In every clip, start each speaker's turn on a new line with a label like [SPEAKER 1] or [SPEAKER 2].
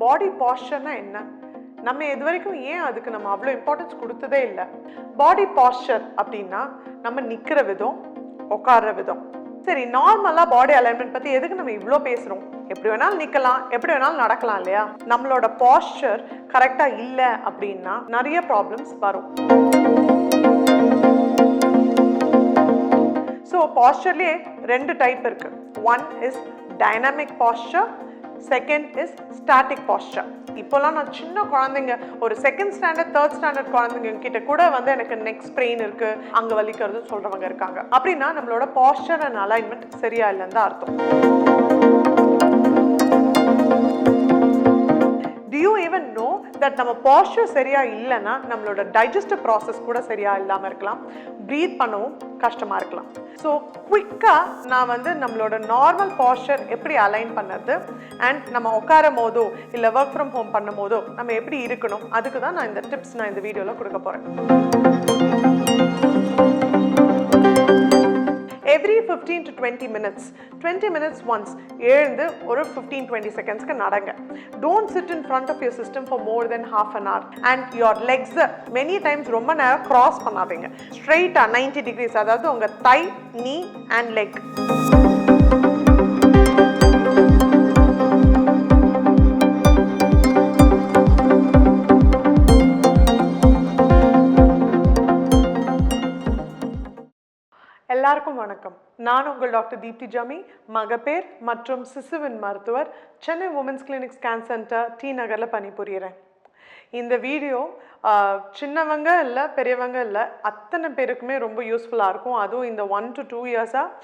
[SPEAKER 1] பாடி பாஸ்டர்னா என்ன? நம்ம இது வரைக்கும் ஏன் அதுக்கு நம்ம அவ்வளோ இம்பார்ட்டன்ஸ் கொடுத்ததே இல்லை. பாடி பாஸ்டர் அப்படின்னா நம்ம நிற்கிற விதம், உட்கார்ற விதம். சரி, நார்மலாக பாடி அலைன்மெண்ட் பற்றி எதுக்கு நம்ம இவ்வளோ பேசுகிறோம்? எப்படி வேணாலும் நிற்கலாம், எப்படி வேணாலும் நடக்கலாம் இல்லையா? நம்மளோட பாஸ்டர் கரெக்டாக இல்லை அப்படின்னா நிறைய ப்ராப்ளம்ஸ் வரும். ஸோ பாஸ்டர்லேயே ரெண்டு டைப் இருக்கு. One is dynamic pastor, second is static pastor. இப்போலாம் நான் சின்ன குழந்தைங்க, ஒரு செகண்ட் ஸ்டாண்டர்ட் தேர்ட் ஸ்டாண்டர்ட் குழந்தைங்க கிட்ட கூட வந்து எனக்கு நெக் ஸ்ப்ரெயின் இருக்கு, அங்கே வலிக்கிறதுன்னு சொல்றவங்க இருக்காங்க. அப்படின்னா நம்மளோட பாஸ்டர் அண்ட் அலைன்மெண்ட் சரியா இல்லைன்னு தான் அர்த்தம். Do you even know that நம்ம posture சரியா இல்லைன்னா நம்மளோட டைஜஸ்டிவ் ப்ராசஸ் கூட சரியா இல்லாமல் இருக்கலாம், ப்ரீத் பண்ணவும் கஷ்டமாக இருக்கலாம். ஸோ குவிக்காக நான் வந்து நம்மளோட நார்மல் பாஸ்டர் எப்படி அலைன் பண்ணுறது அண்ட் நம்ம உட்காரும் போதோ இல்லை ஒர்க் ஃப்ரம் ஹோம் பண்ணும் போதோ நம்ம எப்படி இருக்கணும், அதுக்கு தான் நான் இந்த டிப்ஸ் நான் இந்த வீடியோவில் கொடுக்க போகிறேன். Every 15 to 20 minutes once எழுந்து ஒரு 15-20 செகண்ட்ஸ்க்கு நடங்க. Don't sit in front of your system for more than half an hour and your legs many times ரொம்ப நேரம் cross பண்ணாதீங்க. Straight 90 degrees, அதாவது உங்க thigh, knee and leg. எல்லாருக்கும் வணக்கம். நான் உங்கள் டாக்டர் தீப்தி ஜாமி, மகப்பேர் மற்றும் சிசுவின் மருத்துவர், Chennai women's clinic scan centre, டி நகரில் பணிபுரிகிறேன். இந்த வீடியோ சின்னவங்க இல்லை பெரியவங்க இல்லை, அத்தனை பேருக்குமே ரொம்ப யூஸ்ஃபுல்லாக இருக்கும். அதுவும் இந்த 1 to 2 இயர்ஸாக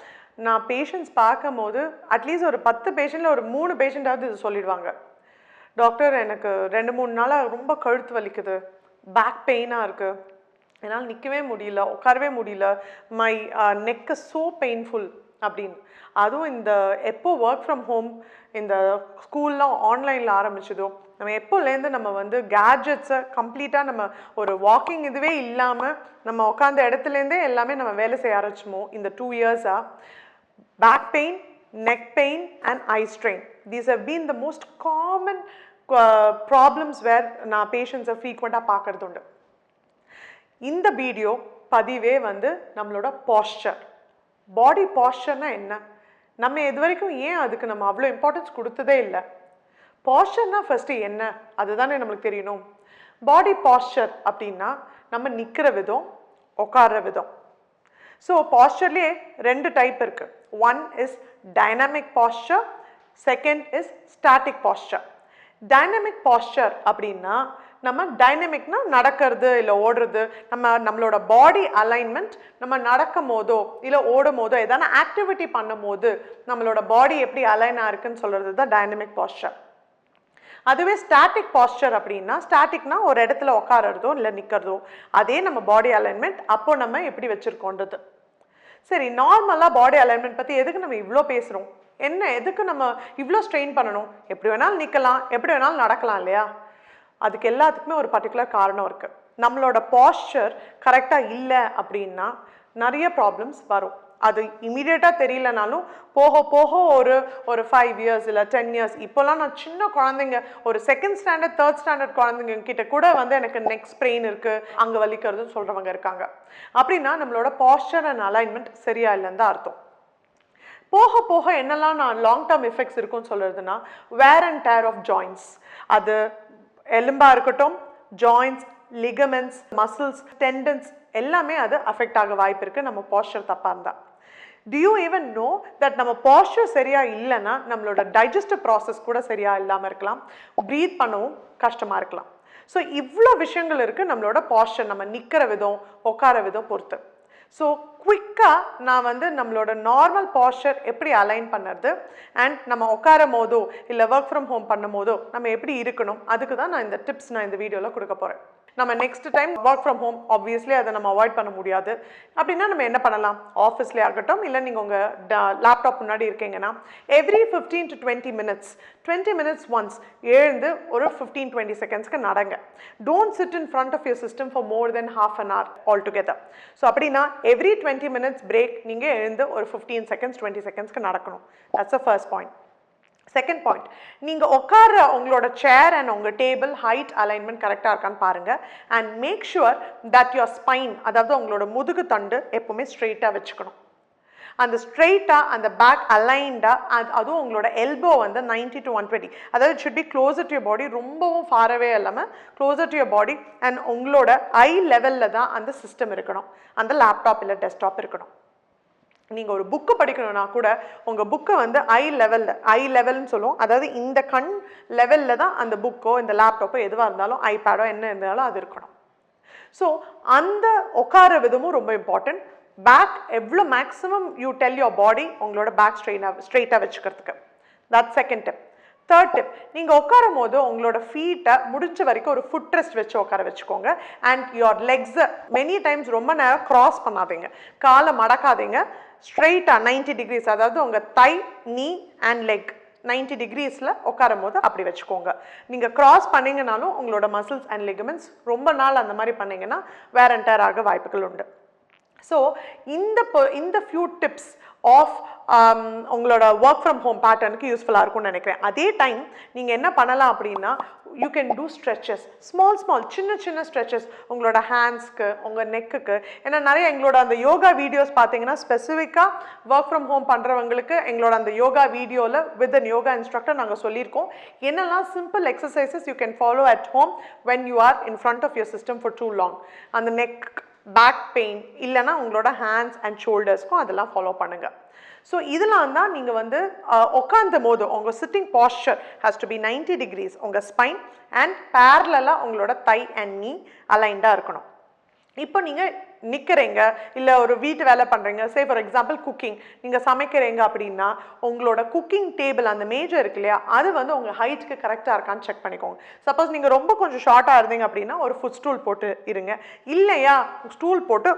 [SPEAKER 1] நான் பேஷண்ட்ஸ் பார்க்கும் போது அட்லீஸ்ட் ஒரு 10 பேஷண்ட்டில் ஒரு 3 பேஷண்ட்டாவது இது சொல்லிடுவாங்க. டாக்டர், எனக்கு 2-3 நாளாக ரொம்ப கழுத்து வலிக்குது, பேக் பெயினாக இருக்குது, என்னால் நிற்கவே முடியல, உட்காரவே முடியல, my neck is so painful அப்படின்னு. அதுவும் இந்த எப்போ ஒர்க் ஃப்ரம் ஹோம், இந்த ஸ்கூல்லாம் ஆன்லைனில் ஆரம்பிச்சதோ, நம்ம எப்போலேருந்து நம்ம வந்து கேட்ஜெட்ஸை கம்ப்ளீட்டாக நம்ம ஒரு வாக்கிங் இதுவே இல்லாமல் நம்ம உட்காந்த இடத்துலேருந்தே எல்லாமே நம்ம வேலை செய்ய ஆரம்பிச்சோமோ, இந்த 2 இயர்ஸாக back pain, neck pain and eye strain, these have been the most common problems where நான் பேஷண்ட்ஸை ஃப்ரீக்வெண்ட்டாக பார்க்குறது உண்டு. இந்த வீடியோ பதிவே வந்து நம்மளோட பாஸ்டர், பாடி பாஸ்டர்னா என்ன, நம்ம இது வரைக்கும் ஏன் அதுக்கு நம்ம அவ்வளோ இம்பார்ட்டன்ஸ் கொடுத்ததே இல்லை. பாஸ்டர்னா ஃபர்ஸ்ட் என்ன, அதுதானே நம்மளுக்கு தெரியணும். பாடி பாஸ்டர் அப்படின்னா நம்ம நிற்கிற விதம், உட்கார்ற விதம். ஸோ பாஸ்டர்லேயே ரெண்டு டைப் இருக்கு. One is dynamic pastor, second is static pastor. Dynamic pastor அப்படின்னா நம்ம டைனமிக்னா நடக்கிறது இல்லை ஓடுறது, நம்மளோட பாடி அலைன்மெண்ட் நம்ம நடக்கும் போதோ இல்லை ஓடும் போதோ ஏதான ஆக்டிவிட்டி பண்ணும் போது நம்மளோட பாடி எப்படி அலைனாக இருக்குன்னு சொல்கிறது தான் டைனமிக் பாஸ்டர். அதுவே ஸ்டாட்டிக் பாஸ்டர் அப்படின்னா, ஸ்டாட்டிக்னா ஒரு இடத்துல உட்காரறதோ இல்லை நிற்கிறதோ, அதே நம்ம பாடி அலைன்மெண்ட் அப்போ நம்ம எப்படி வச்சுருக்கோன்றது. சரி, நார்மலாக பாடி அலைன்மெண்ட் பற்றி எதுக்கு நம்ம இவ்வளோ பேசுகிறோம்? என்ன, எதுக்கு நம்ம இவ்வளோ ஸ்ட்ரெயின் பண்ணணும்? எப்படி வேணாலும் நிற்கலாம், எப்படி வேணாலும் நடக்கலாம் இல்லையா? அதுக்கு எல்லாத்துக்குமே ஒரு பர்டிகுலர் காரணம் இருக்குது. நம்மளோட பாஸ்டர் கரெக்டாக இல்லை அப்படின்னா நிறைய ப்ராப்ளம்ஸ் வரும். அது இமீடியட்டாக தெரியலனாலும் போக போக ஒரு 5 இயர்ஸ் இல்லை 10 இயர்ஸ், இப்போலாம் நான் சின்ன குழந்தைங்க, ஒரு செகண்ட் ஸ்டாண்டர்ட் தேர்ட் ஸ்டாண்டர்ட் குழந்தைங்க கிட்ட கூட வந்து எனக்கு நெக் ஸ்ப்ரெயின் இருக்குது, அங்கே வலிக்கிறதுன்னு சொல்கிறவங்க இருக்காங்க. அப்படின்னா நம்மளோட பாஸ்டர் அண்ட் அலைன்மெண்ட் சரியா இல்லைன்னு தான் அர்த்தம். போக போக என்னெல்லாம் நான் லாங் டேர்ம் எஃபெக்ட்ஸ் இருக்குன்னு சொல்கிறதுனா, வேர் அண்ட் டேர் ஆஃப் ஜாயின்ஸ், அது எலும்பாக இருக்கட்டும், ஜாயின்ஸ், லிகமெண்ட்ஸ், மசில்ஸ், டெண்டன்ஸ் எல்லாமே அது அஃபெக்ட் ஆக வாய்ப்பு இருக்குது நம்ம பாஸ்டர் தப்பாக இருந்தால். Do you even know that நம்ம பாஸ்டர் சரியாக இல்லைன்னா நம்மளோட டைஜஸ்டிவ் ப்ராசஸ் கூட சரியாக இல்லாமல் இருக்கலாம், ப்ரீத் பண்ணவும் கஷ்டமாக இருக்கலாம். ஸோ இவ்வளோ விஷயங்கள் இருக்குது நம்மளோட பாஸ்டர், நம்ம நிற்கிற விதம், உட்கார விதம் பொறுத்து. ஸோ குவிக்காக நான் வந்து நம்மளோட நார்மல் பாஸ்டர் எப்படி அலைன் பண்ணுறது அண்ட் நம்ம உட்காரும் போதோ இல்லை ஒர்க் ஃப்ரம் ஹோம் பண்ணும் போதோ நம்ம எப்படி இருக்கணும், அதுக்கு தான் நான் இந்த டிப்ஸ் நான் இந்த வீடியோவில் கொடுக்க போகிறேன். நம்ம next time work from home obviously அதை நம்ம அவாய்ட் பண்ண முடியாது. அப்படின்னா நம்ம என்ன பண்ணலாம், ஆஃபீஸ்லேயே ஆகட்டும் இல்லை நீங்கள் உங்கள் லேப்டாப் முன்னாடி இருக்கீங்கன்னா எவ்ரி 15 to 20 minutes ஒன்ஸ் எழுந்து ஒரு 15-20 செகண்ட்ஸ்க்கு நடங்க. Don't sit in front of your system for more then half an hour all together. So அப்படின்னா எவ்ரி 20 minutes பிரேக் நீங்கள் எழுந்து ஒரு 15 seconds 20 secondsக்கு நடக்கணும். That's the first point. Second point, நீங்கள் உட்கார உங்களோட சேர் அண்ட் உங்கள் டேபிள் ஹைட் அலைன்மெண்ட் கரெக்டாக இருக்கான்னு பாருங்கள். And make sure that your spine, அதாவது உங்களோட முதுகு தண்டு எப்போவுமே ஸ்ட்ரெயிட்டாக வச்சுக்கணும். அந்த ஸ்ட்ரெயிட்டாக அந்த பேக் அலைன்டாக, அதுவும் உங்களோட எல்போ வந்து 90 to 120, அதாவது it should be closer to your body, ரொம்பவும் ஃபாரவே இல்லாமல் closer to your body. And உங்களோட ஐ லெவலில் தான் அந்த சிஸ்டம் இருக்கணும், அந்த லேப்டாப் இல்லை டெஸ்க்டாப் இருக்கணும். நீங்கள் ஒரு புக்கு படிக்கணும்னா கூட உங்கள் புக்கை வந்து ஐ லெவல்னு சொல்லுவோம், அதாவது இந்த கண் லெவலில் தான் அந்த புக்கோ இந்த லேப்டாப்போ எதுவாக இருந்தாலும் ஐபேடோ என்ன இருந்தாலும் அது இருக்கணும். ஸோ அந்த உட்கார விதமும் ரொம்ப இம்பார்ட்டன்ட். பேக் எவ்வளோ maximum you tell your body உங்களோட பேக் ஸ்ட்ரெயிட்டாக வச்சுக்கிறதுக்கு. That second tip. Third tip, நீங்கள் உட்காரும் போது உங்களோட ஃபீட்டை முடிஞ்ச வரைக்கும் ஒரு ஃபுட் ரெஸ்ட் வச்சு உட்கார வச்சுக்கோங்க. அண்ட் யுவர் லெக்ஸை மெனி டைம்ஸ் ரொம்ப நேரம் க்ராஸ் பண்ணாதீங்க, காலை மடக்காதீங்க. ஸ்ட்ரெயிட்டாக 90 degrees, அதாவது உங்கள் தை, நீ அண்ட் லெக் 90 degreesல உட்காரும் போது அப்படி வச்சுக்கோங்க. நீங்கள் க்ராஸ் பண்ணிங்கனாலும் உங்களோட மசில்ஸ் அண்ட் லிகமெண்ட்ஸ் ரொம்ப நாள் அந்த மாதிரி பண்ணிங்கன்னா வேர் அண்ட் டயர் ஆக வாய்ப்புகள் உண்டு. ஸோ இந்த ஃபியூ டிப்ஸ் ஆஃப் உங்களோட ஒர்க் ஃப்ரம் ஹோம் பேட்டர்னுக்கு யூஸ்ஃபுல்லாக இருக்கும்னு நினைக்கிறேன். அதே டைம் நீங்கள் என்ன பண்ணலாம் அப்படின்னா, you can do stretches, small சின்ன ஸ்ட்ரெச்சஸ் உங்களோட ஹேண்ட்ஸ்க்கு, உங்கள் நெக்குக்கு. ஏன்னா நிறைய எங்களோட அந்த யோகா வீடியோஸ் பார்த்தீங்கன்னா ஸ்பெசிஃபிக்காக ஒர்க் ஃப்ரம் ஹோம் பண்ணுறவங்களுக்கு எங்களோட அந்த யோகா வீடியோவில் வித் அன் யோகா இன்ஸ்ட்ரக்டர் நாங்கள் சொல்லியிருக்கோம் என்னெல்லாம் simple exercises you can follow at home when you are in front of your system for too long. அந்த நெக் பேக் பெயின் இல்லைனா உங்களோட ஹேண்ட்ஸ் அண்ட் ஷோல்டர்ஸ்க்கும் அதெல்லாம் ஃபாலோ பண்ணுங்கள். ஸோ இதெல்லாம் தான் நீங்கள் வந்து உட்காந்த போது உங்கள் sitting posture has to be 90 degrees, உங்கள் ஸ்பைன் அண்ட் பேரலாக உங்களோட தை அண்ட் நீ அலைன்டாக இருக்கணும். இப்போ நீங்கள் நிற்கிறீங்க, இல்லை ஒரு வீட்டு வேலை பண்ணுறீங்க, சே ஃபார் எக்ஸாம்பிள் குக்கிங், நீங்கள் சமைக்கிறீங்க அப்படின்னா உங்களோட குக்கிங் டேபிள் அந்த மேஜர் இருக்கு இல்லையா, அது வந்து உங்கள் ஹைட்டுக்கு கரெக்டாக இருக்கான்னு செக் பண்ணிக்கோங்க. சப்போஸ் நீங்கள் ரொம்ப கொஞ்சம் ஷார்ட்டாக இருந்தீங்க அப்படின்னா ஒரு ஃபுட் ஸ்டூல் போட்டு இருங்க. இல்லையா ஸ்டூல் போட்டு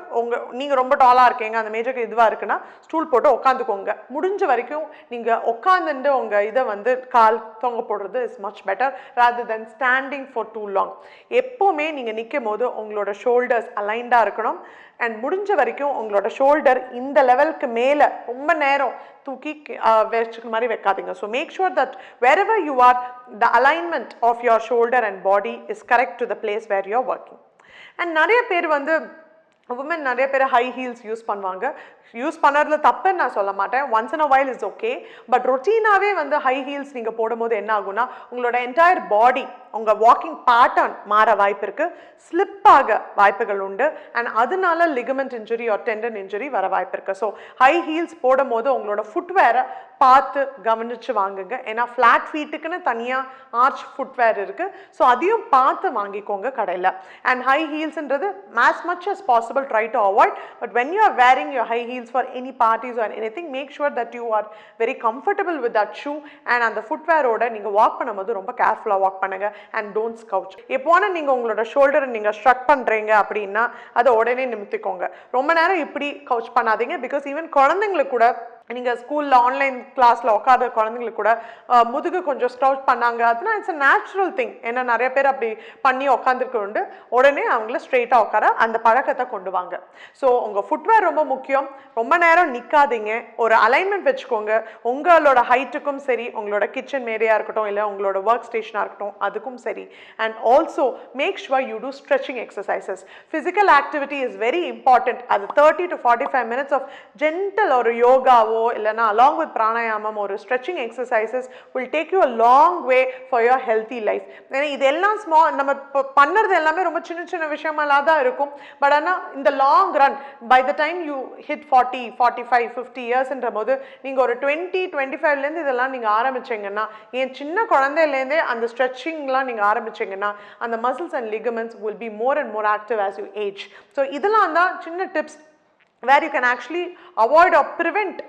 [SPEAKER 1] நீங்கள் ரொம்ப டாலாக இருக்கீங்க, அந்த மேஜருக்கு இதுவாக இருக்குன்னா ஸ்டூல் போட்டு உட்காந்துக்கோங்க. முடிஞ்ச வரைக்கும் நீங்கள் உட்காந்துட்டு உங்கள் இதை வந்து கால் தொங்க போடுறது is much better rather than standing for too long. எப்போவுமே நீங்கள் நிற்கும் போது உங்களோட ஷோல்டர்ஸ் அலைன்டாக இருக்கணும். அண்ட் முடிஞ்ச வரைக்கும் உங்களோட ஷோல்டர் இந்த லெவலுக்கு மேலே ரொம்ப நேரம் தூக்கி வச்சுக்கிற மாதிரி வைக்காதீங்க. So make sure that wherever you are, the alignment of your shoulder and body is correct to the place where you are working. And நிறைய பேர் வந்து உமன் நிறைய பேர் ஹை ஹீல்ஸ் யூஸ் பண்ணுவாங்க. யூஸ் பண்ணுறதுல தப்புன்னு நான் சொல்ல மாட்டேன், once in a while is okay. But ரொட்டீனாகவே வந்து ஹை ஹீல்ஸ் நீங்கள் போடும்போது என்ன ஆகும்னா உங்களோட என்டையர் பாடி, உங்கள் வாக்கிங் பேட்டர்ன் மாற வாய்ப்பு இருக்குது, ஸ்லிப் ஆக வாய்ப்புகள் உண்டு. அண்ட் அதனால ligament injury R tendon injury வர வாய்ப்பு இருக்குது. ஸோ ஹை ஹீல்ஸ் போடும்போது உங்களோட ஃபுட்வேரை பார்த்து கவனித்து வாங்குங்க. ஏன்னா ஃப்ளாட் ஃபீட்டுக்குன்னு தனியாக ஆர்ச் ஃபுட்வேர் இருக்குது, ஸோ அதையும் பார்த்து வாங்கிக்கோங்க கடையில். அண்ட் ஹை ஹீல்ஸ்ன்றது as much as possible try to avoid, but when you are wearing your high heels for any parties or anything, make sure that you are very comfortable with that shoe. and அந்த footwear ஓட நீங்கள் walk பண்ணும்போது ரொம்ப கேர்ஃபுல்லாக walk பண்ணுங்க and don't slouch. எப்போனா நீங்கள் உங்களோட ஷோல்டரை நீங்கள் ஸ்ட்ரக் பண்ணுறீங்க அப்படின்னா அதை உடனே நிமித்திக்கோங்க. ரொம்ப நேரம் இப்படி கவுச் பண்ணாதீங்க. பிகாஸ் ஈவன் குழந்தைங்களுக்கு கூட நீங்கள் ஸ்கூலில் ஆன்லைன் கிளாஸில் உட்காத குழந்தைங்களுக்கு கூட முதுகு கொஞ்சம் ஸ்ட்ரவுச் பண்ணாங்க அதுனா இட்ஸ் அ நேச்சுரல் திங். ஏன்னா நிறைய பேர் அப்படி பண்ணி உட்காந்துருக்கு உண்டு. உடனே அவங்கள ஸ்ட்ரெயிட்டாக உட்கார அந்த பழக்கத்தை கொண்டு வாங்க. ஸோ உங்கள் ஃபுட்வேர் ரொம்ப முக்கியம். ரொம்ப நேரம் நிற்காதீங்க, ஒரு அலைன்மெண்ட் வச்சுக்கோங்க. உங்களோட ஹைட்டுக்கும் சரி, உங்களோட கிச்சன் மேரியாக இருக்கட்டும், இல்லை உங்களோட ஒர்க் ஸ்டேஷனாக இருக்கட்டும், அதுக்கும் சரி. And also make sure you do stretching exercises. Physical activity is very important. அது 30 to 45 minutes ஆஃப் ஜென்டல் ஒரு யோகாவோ இல்லைனா along with pranayamam or stretching exercises will take you a long way for your healthy life. ஏன்னா இதெல்லாம் நம்ம பண்ணுறது எல்லாமே ரொம்ப சின்ன விஷயமெல்லாம் தான் இருக்கும். பட் ஆனால் இந்த long run by the time you hit 40, 45, 50 இயர்ஸ்ன்ற போது நீங்கள் ஒரு 20-25லேருந்து இதெல்லாம் நீங்கள் ஆரம்பிச்சிங்கன்னா, ஏன் சின்ன குழந்தையிலேருந்தே அந்த ஸ்ட்ரெச்சிங்லாம் நீங்கள் ஆரம்பிச்சிங்கன்னா அந்த muscles and ligaments will be more and more active as you age. So இதெல்லாம் தான் சின்ன tips where you can actually avoid or prevent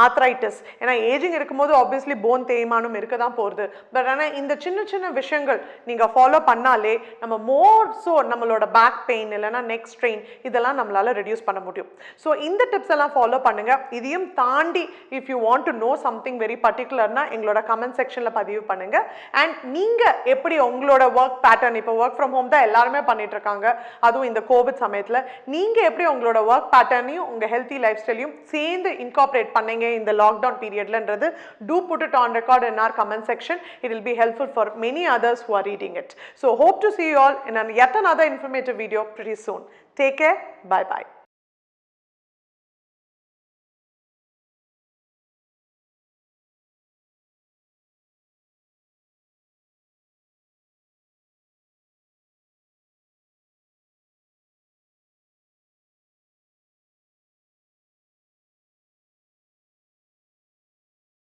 [SPEAKER 1] arthritis. ஏன்னா ஏஜிங் இருக்கும்போது ஆப்வியஸ்லி போன் தேய்மானம் இருக்க தான் போகிறது. பட் ஆனால் இந்த சின்ன விஷயங்கள் நீங்கள் ஃபாலோ பண்ணாலே நம்ம மோர் ஸோ நம்மளோட பேக் பெயின் இல்லைனா நெக் ஸ்ட்ரெயின் இதெல்லாம் நம்மளால் ரெடியூஸ் பண்ண முடியும். ஸோ இந்த டிப்ஸ் எல்லாம் ஃபாலோ பண்ணுங்கள். இதையும் தாண்டி if you want to know something very பர்டிகுலர்னா எங்களோட கமெண்ட் செக்ஷனில் பதிவு பண்ணுங்கள். அண்ட் நீங்கள் எப்படி உங்களோட ஒர்க் பேட்டர்ன், இப்போ ஒர்க் ஃப்ரம் ஹோம் தான் எல்லாருமே பண்ணிட்டு இருக்காங்க, அதுவும் இந்த கோவிட் சமயத்தில், நீங்கள் எப்படி உங்களோட ஒர்க் பேட்டர்னையும் உங்கள் ஹெல்த்தி லைஃப் ஸ்டைலையும் சேர்ந்து இன்கார்பரேட் பண்ணீங்க பண்ணீங்க இந்த lockdown பீரியட்லன்றது do put it on record in our comment section. It will be helpful for many others who are reading it. So hope to see you all in yet another informative video pretty soon. Take care. Bye bye.